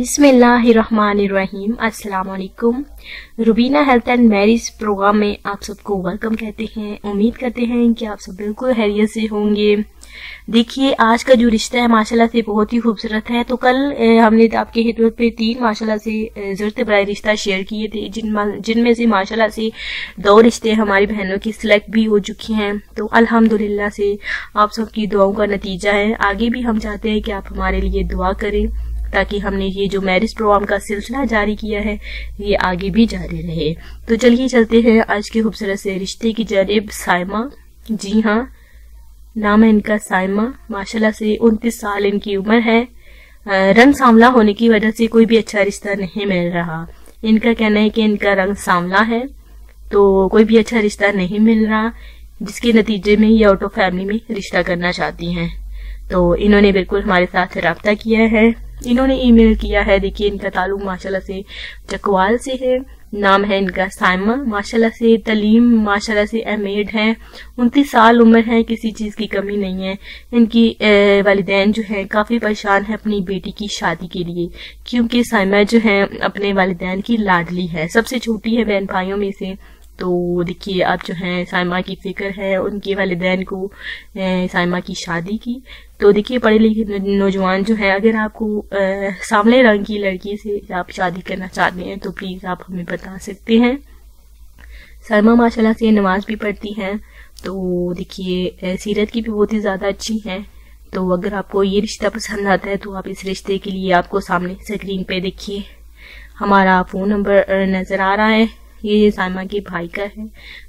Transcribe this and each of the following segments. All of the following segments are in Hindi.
बिस्मिल्लाहिर्रहमानिर्रहीम। अस्सलाम वालेकुम। Rubina health and marriage programme में आप सबको वेलकम कहते हैं। उम्मीद करते हैं कि आप सब बिल्कुल खैरियत से होंगे। देखिए, आज का जो रिश्ता है माशाल्लाह से बहुत ही खूबसूरत है। तो कल हमने आपके खिदमत पे 3 माशाल्लाह से ज़रूरत बराए रिश्ता शेयर किए थे, जिनमें से माशाल्लाह से 2 रिश्ते हमारी बहनों की सिलेक्ट भी हो चुकी हैं। तो अल्हम्दुलिल्लाह से आप सबकी दुआओं का नतीजा है। आगे भी हम चाहते हैं कि आप हमारे लिए दुआ करें ताकि हमने ये जो मैरिज प्रोग्राम का सिलसिला जारी किया है ये आगे भी जारी रहे। तो चलिए चलते हैं आज के खूबसूरत से रिश्ते की जानिब। साइमा, जी हाँ, नाम है इनका साइमा। माशाल्लाह से 29 साल इनकी उम्र है। रंग सांवला होने की वजह से कोई भी अच्छा रिश्ता नहीं मिल रहा। इनका कहना है कि इनका रंग सांवला है तो कोई भी अच्छा रिश्ता नहीं मिल रहा, जिसके नतीजे में ये आउट ऑफ फैमिली में रिश्ता करना चाहती हैं। तो इन्होंने बिल्कुल हमारे साथ रब्ता किया है, इन्होंने ईमेल किया है। देखिए, इनका ताल्लुक माशाल्लाह से चकवाल से है। नाम है इनका साइमा। माशाल्लाह से तलीम माशाल्लाह से एमेड है। 29 साल उम्र है, किसी चीज की कमी नहीं है। इनकी वालिदैन जो है काफी परेशान है अपनी बेटी की शादी के लिए, क्योंकि साइमा जो है अपने वालिदैन की लाडली है, सबसे छोटी है बहन भाइयों में से। तो देखिए, अब जो है साइमा की फिक्र है उनके वालिदैन को साइमा की शादी की। तो देखिए, पढ़े लिखे नौजवान जो है, अगर आपको सांवले रंग की लड़की से आप शादी करना चाहते हैं तो प्लीज आप हमें बता सकते हैं। साइमा माशाल्लाह से नमाज भी पढ़ती हैं। तो देखिए, सीरत की भी बहुत ही ज्यादा अच्छी है। तो अगर आपको ये रिश्ता पसंद आता है तो आप इस रिश्ते के लिए आपको सामने स्क्रीन पे देखिए हमारा फोन नंबर नजर आ रहा है। ये साइमा के भाई का है।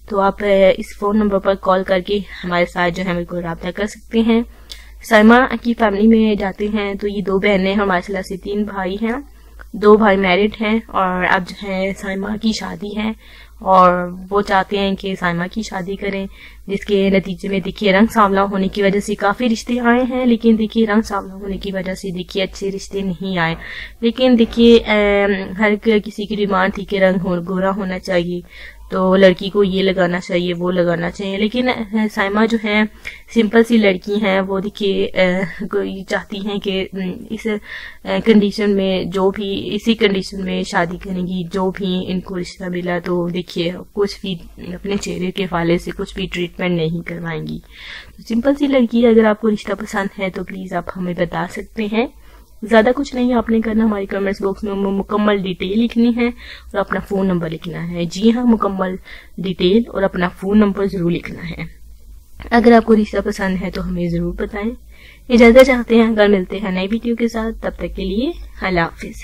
तो आप इस फोन नंबर पर कॉल करके हमारे साथ जो है बिल्कुल रब्ता कर सकते हैं। साइमा की फैमिली में जाते हैं तो ये 2 बहनें हैं, माशाल्लाह से 3 भाई हैं। 2 भाई मैरिड हैं और अब जो है साइमा की शादी है और वो चाहते हैं कि साइमा की शादी करें, जिसके नतीजे में देखिए रंग सांवला होने की वजह से काफी रिश्ते आए हैं, लेकिन देखिए रंग सांवला होने की वजह से देखिए अच्छे रिश्ते नहीं आए। लेकिन देखिए हर किसी की डिमांड थी कि रंग गोरा होना चाहिए, तो लड़की को ये लगाना चाहिए वो लगाना चाहिए। लेकिन साइमा जो है सिंपल सी लड़की हैं, वो देखिए कोई चाहती हैं कि इस कंडीशन में जो भी इसी कंडीशन में शादी करेंगी, जो भी इनको रिश्ता मिला तो देखिए कुछ भी अपने चेहरे के हवाले से कुछ भी ट्रीटमेंट नहीं करवाएंगी। तो सिंपल सी लड़की है। अगर आपको रिश्ता पसंद है तो प्लीज आप हमें बता सकते हैं। ज्यादा कुछ नहीं आपने करना, हमारे कमेंट्स बॉक्स में मुकम्मल डिटेल लिखनी है और अपना फोन नंबर लिखना है। जी हाँ, मुकम्मल डिटेल और अपना फोन नंबर जरूर लिखना है। अगर आपको रिश्ता पसंद है तो हमें जरूर बताएं। इजाजत चाहते हैं, अगर मिलते हैं नई वीडियो के साथ, तब तक के लिए अल्लाह हाफिज।